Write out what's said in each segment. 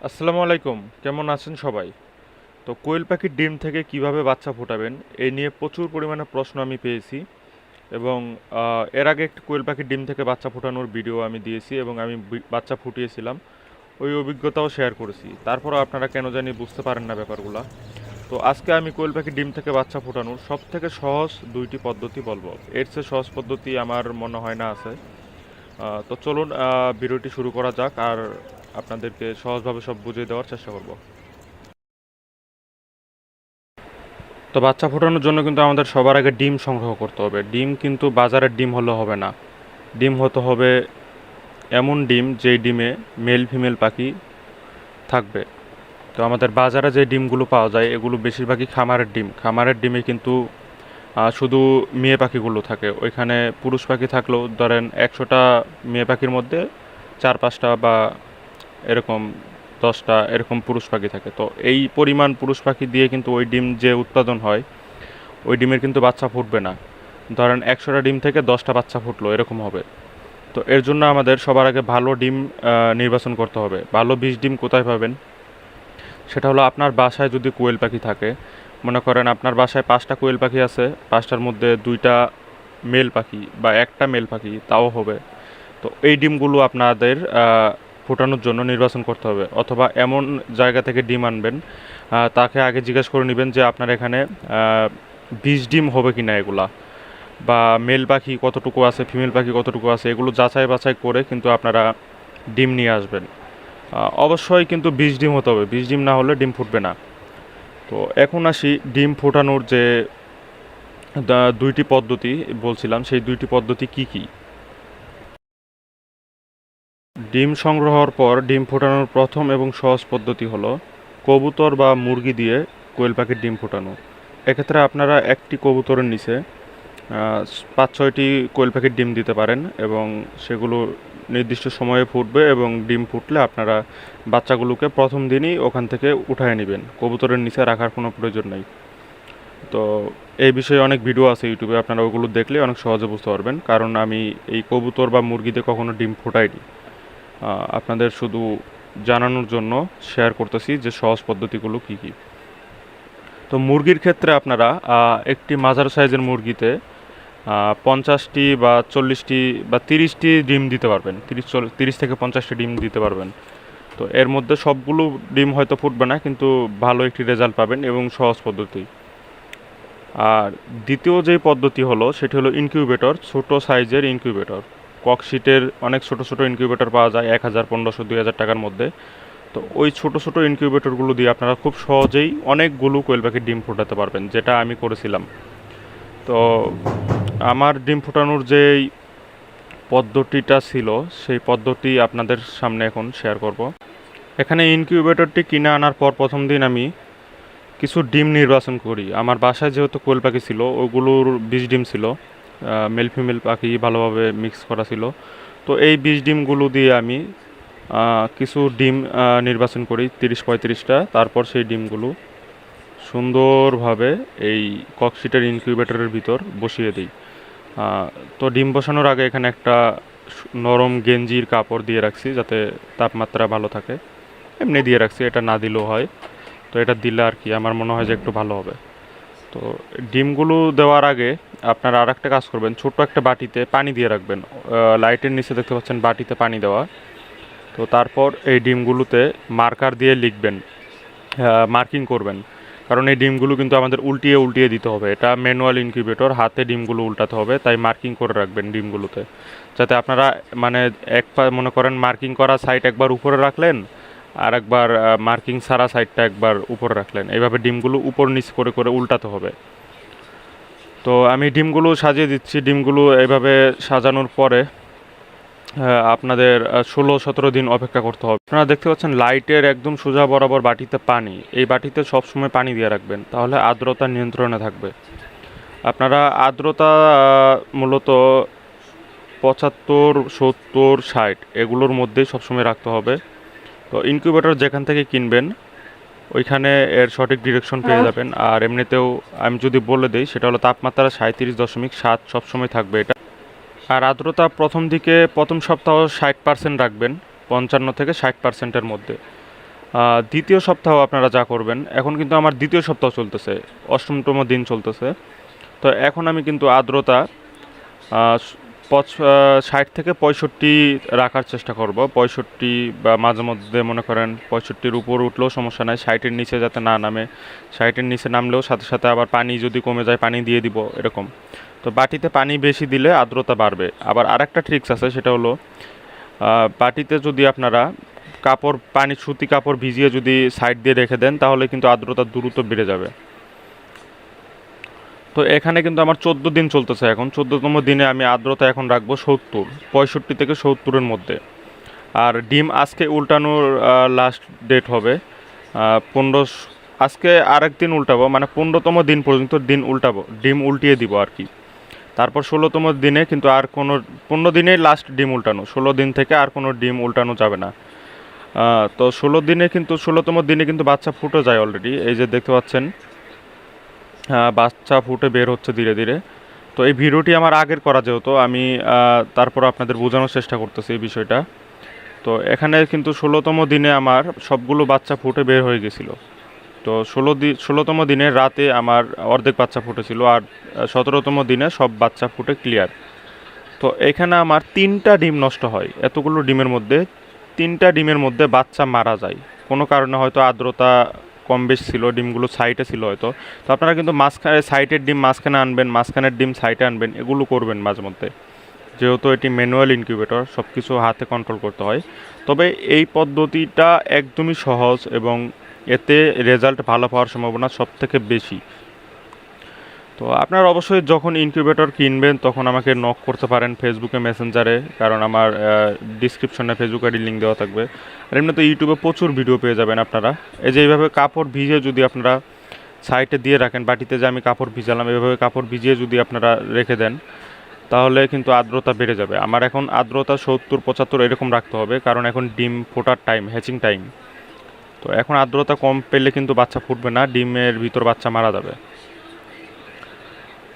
আসসালামু আলাইকুম, কেমন আছেন সবাই? তো কোয়েল পাখির ডিম থেকে কিভাবে বাচ্চা ফোটাবেন এই নিয়ে প্রচুর পরিমাণে প্রশ্ন আমি পেয়েছি। এবং এর আগে একটি কোয়েল পাখির ডিম থেকে বাচ্চা ফোটানোর ভিডিও আমি দিয়েছি এবং আমি বাচ্চা ফুটিয়েছিলাম। ওই অভিজ্ঞতাও শেয়ার করেছি, তারপরও আপনারা কেন জানি বুঝতে পারেন না ব্যাপারগুলো। তো আজকে আমি কোয়েল পাখির ডিম থেকে বাচ্চা ফোটানোর সব থেকে সহজ দুইটি পদ্ধতি বলবো। এর চেয়ে সহজ পদ্ধতি আমার মনে হয় না আছে। তো চলুন ভিডিওটি শুরু করা যাক, আর আপনাদেরকে সহজভাবে সব বুঝিয়ে দেওয়ার চেষ্টা করব। তো বাচ্চা ফোটানোর জন্য কিন্তু আমাদের সবার আগে ডিম সংগ্রহ করতে হবে। ডিম কিন্তু বাজারের ডিম হলে হবে না। ডিম হতে হবে এমন ডিম যেই ডিমে মেল ফিমেল পাখি থাকবে। তো আমাদের বাজারে যে ডিমগুলো পাওয়া যায় এগুলো বেশিরভাগই খামারের ডিম। খামারের ডিমে কিন্তু শুধু মেয়ে পাখিগুলো থাকে। ওইখানে পুরুষ পাখি থাকলেও ধরেন 100টা মেয়ে পাখির মধ্যে 4-5টা বা এরকম 10টা এরকম পুরুষ পাখি থাকে। তো এই পরিমাণ পুরুষ পাখি দিয়ে কিন্তু ওই ডিম যে উৎপাদন হয় ওই ডিমের কিন্তু বাচ্চা ফুটবে না। ধরেন 100টা ডিম থেকে 10টা বাচ্চা ফুটলো এরকম হবে। তো এর জন্য আমাদের সবার আগে ভালো ডিম নির্বাচন করতে হবে। ভালো বীজ ডিম কোথায় পাবেন? সেটা হলো আপনার বাসায় যদি কোয়েল পাখি থাকে, মনে করেন আপনার বাসায় 5টা কোয়েল পাখি আছে, 5টার মধ্যে 2টা মেল পাখি বা একটা মেল পাখি তাও হবে। তো এই ডিমগুলো আপনাদের ফোটানোর জন্য নির্বাচন করতে হবে। অথবা এমন জায়গা থেকে ডিম আনবেন, তাকে আগে জিজ্ঞেস করে নেবেন যে আপনার এখানে বীজ ডিম হবে কি না এগুলা, বা মেল পাখি কতটুকু আছে ফিমেল পাখি কতটুকু আছে, এগুলো যাচাই বাছাই করে কিন্তু আপনারা ডিম নিয়ে আসবেন। অবশ্যই কিন্তু বীজ ডিম হতে হবে, বীজ ডিম না হলে ডিম ফুটবে না। তো এখন আসি ডিম ফোটানোর যে দুইটি পদ্ধতি বলছিলাম, সেই দুইটি পদ্ধতি কি কি। ডিম সংগ্রহের পর ডিম ফোটানোর প্রথম এবং সহজ পদ্ধতি হলো কবুতর বা মুরগি দিয়ে কোয়েল পাখির ডিম ফোটানো। এক্ষেত্রে আপনারা একটি কবুতরের নিচে 5-6টি কোয়েল পাখির ডিম দিতে পারেন এবং সেগুলো নির্দিষ্ট সময়ে ফুটবে এবং ডিম ফুটলে আপনারা বাচ্চাগুলোকে প্রথম দিনই ওখান থেকে উঠায় নেবেন। কবুতরের নিচে রাখার কোনো প্রয়োজন নেই। তো এই বিষয়ে অনেক ভিডিও আছে ইউটিউবে, আপনারা ওগুলো দেখলে অনেক সহজে বুঝতে পারবেন, কারণ আমি এই কবুতর বা মুরগিতে কখনো ডিম ফোটাইনি। আপনাদের শুধু জানানোর জন্য শেয়ার করতেছি যে সহজ পদ্ধতিগুলো কি কি। তো মুরগির ক্ষেত্রে আপনারা একটি মাঝারি সাইজের মুরগিতে 50টি বা 40টি বা 30টি ডিম দিতে পারবেন। 30 থেকে 50টি ডিম দিতে পারবেন। তো এর মধ্যে সবগুলো ডিম হয়তো ফুটবে না, কিন্তু ভালো একটি রেজাল্ট পাবেন এবং সহজ পদ্ধতি। আর দ্বিতীয় যেই পদ্ধতি হলো সেটি হলো ইনকিউবেটর, ছোট সাইজের ইনকিউবেটর। ককশিটের অনেক ছোট ছোট ইনকিউবেটর পাওয়া যায় 1000, 1500, 2000 টাকার মধ্যে। তো ওই ছোট ছোট ইনকিউবেটরগুলো দিয়ে আপনারা খুব সহজেই অনেকগুলো কোয়েল পাখির ডিম ফোটাতে পারবেন, যেটা আমি করেছিলাম। তো আমার ডিম ফোটানোর যেই পদ্ধতিটা ছিল সেই পদ্ধতি আপনাদের সামনে এখন শেয়ার করব। এখানে ইনকিউবেটরটি কিনে আনার পর প্রথম দিন আমি কিছু ডিম নির্বাচন করি। আমার বাসায় যেহেতু কোয়েল পাখি ছিল ওগুলোর বীজ ডিম ছিল, মেল ফিমেল পাখি ভালোভাবে মিক্স করা ছিল। তো এই বীজ ডিমগুলো দিয়ে আমি কিছু ডিম নির্বাচন করি 30-35টা। তারপর সেই ডিমগুলো সুন্দরভাবে এই ককশিটের ইনকিউবেটরের ভিতর বসিয়ে দিই। তো ডিম বসানোর আগে এখানে একটা নরম গেঞ্জির কাপড় দিয়ে রাখছি যাতে তাপমাত্রা ভালো থাকে। এমনি দিয়ে রাখছি, এটা না দিলেও হয়। তো এটা দিলে আর কি আমার মনে হয় যে একটু ভালো হবে। তো ডিমগুলো দেওয়ার আগে আপনারা আর একটা কাজ করবেন, ছোট্ট একটা বাটিতে পানি দিয়ে রাখবেন। লাইটের নিচে দেখতে পাচ্ছেন বাটিতে পানি দেওয়া। তো তারপর এই ডিমগুলোতে মার্কার দিয়ে লিখবেন, মার্কিং করবেন, কারণ এই ডিমগুলো কিন্তু আমাদের উল্টিয়ে উল্টিয়ে দিতে হবে। এটা ম্যানুয়াল ইনকিউবেটর, হাতে ডিমগুলো উল্টাতে হবে, তাই মার্কিং করে রাখবেন ডিমগুলোতে, যাতে আপনারা মানে মনে করেন মার্কিং করা সাইড একবার উপরে রাখলেন আর একবার মার্কিং ছাড়া সাইডটা একবার উপরে রাখলেন। এইভাবে ডিমগুলো উপর নিচ করে করে উল্টাতে হবে। তো আমি ডিমগুলো সাজিয়ে দিচ্ছি। ডিমগুলো এইভাবে সাজানোর পরে আপনাদের 16-17 দিন অপেক্ষা করতে হবে। আপনারা দেখতে পাচ্ছেন লাইটের একদম সোজা বরাবর বাটিতে পানি, এই বাটিতে সবসময় পানি দিয়ে রাখবেন, তাহলে আর্দ্রতা নিয়ন্ত্রণে থাকবে। আপনারা আর্দ্রতা মূলত 75, 70, 60 এগুলোর মধ্যেই সবসময় রাখতে হবে। তো ইনকিউবেটর যেখান থেকে কিনবেন ওইখানে এর সঠিক ডিরেকশন পেয়ে যাবেন। আর এমনিতেও আমি যদি বলে দিই সেটা হলো তাপমাত্রা 37.7 সবসময় থাকবে এটা। আর আর্দ্রতা প্রথম দিকে প্রথম সপ্তাহ 60% রাখবেন, 55 থেকে 60%-এর মধ্যে। দ্বিতীয় সপ্তাহ আপনারা যা করবেন, এখন কিন্তু আমার দ্বিতীয় সপ্তাহ চলতেছে, 8তম দিন চলতেছে। তো এখন আমি কিন্তু আর্দ্রতা 60 থেকে 65 রাখার চেষ্টা করব। 65 বা মাঝে মধ্যে মনে করেন 65-র উপর উঠলেও সমস্যা নাই, 60-এর নিচে যাতে না নামে। 60-এর নিচে নামলেও সাথে সাথে আবার পানি যদি কমে যায় পানি দিয়ে দিব, এরকম। তো বাটিতে পানি বেশি দিলে আর্দ্রতা বাড়বে। আবার আরেকটা ট্রিক্স আছে, সেটা হলো বাটিতে যদি আপনারা সুতি কাপড় ভিজিয়ে যদি সাইড দিয়ে রেখে দেন, তাহলে কিন্তু আর্দ্রতা দ্রুত বেড়ে যাবে। তো এখানে কিন্তু আমার 14 দিন চলতেছে। এখন 14তম দিনে আমি আর্দ্রতা এখন রাখবো 70, 65 থেকে 70-এর মধ্যে। আর ডিম আজকে উল্টানোর লাস্ট ডেট হবে 15। আজকে আরেক দিন উল্টাবো, মানে 15তম দিন পর্যন্ত ডিম উল্টিয়ে দিব আর কি। তারপর 16তম দিনে কিন্তু আর কোনো, 15 দিনেই লাস্ট ডিম উল্টানো, 16 দিন থেকে আর কোনো ডিম উল্টানো যাবে না। তো 16তম দিনে কিন্তু বাচ্চা ফুটে যায় অলরেডি, এই যে দেখতে পাচ্ছেন বাচ্চা ফুটে বের হচ্ছে ধীরে ধীরে। তো এই ভিডিওটি আমার আগের করা, যেহেতু আমি তারপর আপনাদের বোঝানোর চেষ্টা করতেছি এই বিষয়টা। তো এখানে কিন্তু 16তম দিনে আমার সবগুলো বাচ্চা ফুটে বের হয়ে গেছিলো। তো 16তম দিনে রাতে আমার অর্ধেক বাচ্চা ফুটেছিল, আর 17তম দিনে সব বাচ্চা ফুটে ক্লিয়ার। তো এখানে আমার 3টা ডিম নষ্ট হয়, এতগুলো ডিমের মধ্যে 3টা ডিমের মধ্যে বাচ্চা মারা যায় কোনো কারণে। হয়তো আর্দ্রতা কম বেশি ছিল, ডিমগুলো সাইডে ছিল হয়তো। তো আপনারা কিন্তু মাঝখানে সাইডের ডিম মাঝখানে আনবেন, মাঝখানের ডিম সাইডে আনবেন, এগুলো করবেন মাঝে মধ্যে, যেহেতু এটি ম্যানুয়াল ইনকিউবেটর, সব কিছু হাতে কন্ট্রোল করতে হয়। তবে এই পদ্ধতিটা একদমই সহজ এবং এতে রেজাল্ট ভালো পাওয়ার সম্ভাবনা সবথেকে বেশি। তো আপনারা অবশ্যই যখন ইনকিউবেটর কিনবেন তখন আমাকে নক করতে পারেন ফেসবুকে মেসেঞ্জারে, কারণ আমার ডিসক্রিপশনে ফেসবুক আইডি লিঙ্ক দেওয়া থাকবে। আর এমনি তো ইউটিউবে প্রচুর ভিডিও পেয়ে যাবেন আপনারা। এই যে এইভাবে কাপড় ভিজিয়ে যদি আপনারা সাইডে দিয়ে রাখেন, বাটিতে যে আমি কাপড় ভিজালাম, এইভাবে কাপড় ভিজিয়ে যদি আপনারা রেখে দেন, তাহলে কিন্তু আর্দ্রতা বেড়ে যাবে। আমার এখন আর্দ্রতা 70-75 এরকম রাখতে হবে, কারণ এখন ডিম ফোটার টাইম, হ্যাচিং টাইম। তো এখন আর্দ্রতা কম পেলে কিন্তু বাচ্চা ফুটবে না, ডিমের ভিতর বাচ্চা মারা যাবে।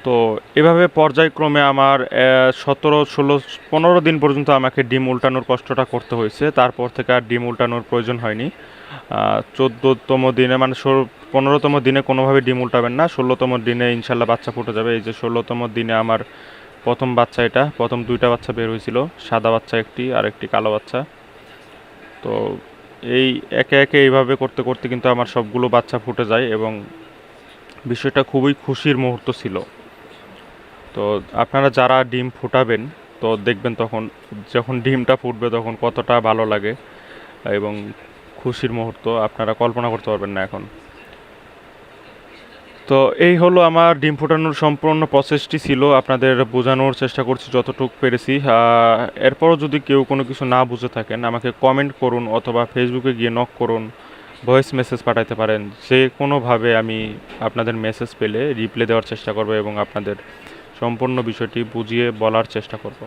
তো এভাবে পর্যায়ক্রমে আমার 17, 16, 15 দিন পর্যন্ত আমাকে ডিম উল্টানোর কষ্টটা করতে হয়েছে। তারপর থেকে আর ডিম উল্টানোর প্রয়োজন হয়নি। 14তম দিনে, মানে 15তম দিনে কোনোভাবে ডিম উল্টাবেন না, 16তম দিনে ইনশাল্লাহ বাচ্চা ফুটে যাবে। এই যে 16তম দিনে আমার প্রথম বাচ্চা, এটা প্রথম 2টা বাচ্চা বের হয়েছিল, সাদা বাচ্চা একটি আর একটি কালো বাচ্চা। তো এই একে একে এইভাবে করতে করতে কিন্তু আমার সবগুলো বাচ্চা ফুটে যায় এবং বিষয়টা খুবই খুশির মুহূর্ত ছিল। তো আপনারা যারা ডিম ফুটাবেন, তো দেখবেন তখন যখন ডিমটা ফুটবে তখন কতটা ভালো লাগে এবং খুশির মুহূর্ত আপনারা কল্পনা করতে পারবেন না এখন। তো এই হলো আমার ডিম ফোটানোর সম্পূর্ণ প্রসেসটি ছিল, আপনাদের বোঝানোর চেষ্টা করছি যতটুকু পেরেছি। এরপরও যদি কেউ কোনো কিছু না বুঝে থাকেন, আমাকে কমেন্ট করুন অথবা ফেসবুকে গিয়ে নক করুন, ভয়েস মেসেজ পাঠাতে পারেন। যে কোনোভাবে আমি আপনাদের মেসেজ পেলে রিপ্লাই দেওয়ার চেষ্টা করব এবং আপনাদের সম্পূর্ণ বিষয়টি বুঝিয়ে বলার চেষ্টা করব।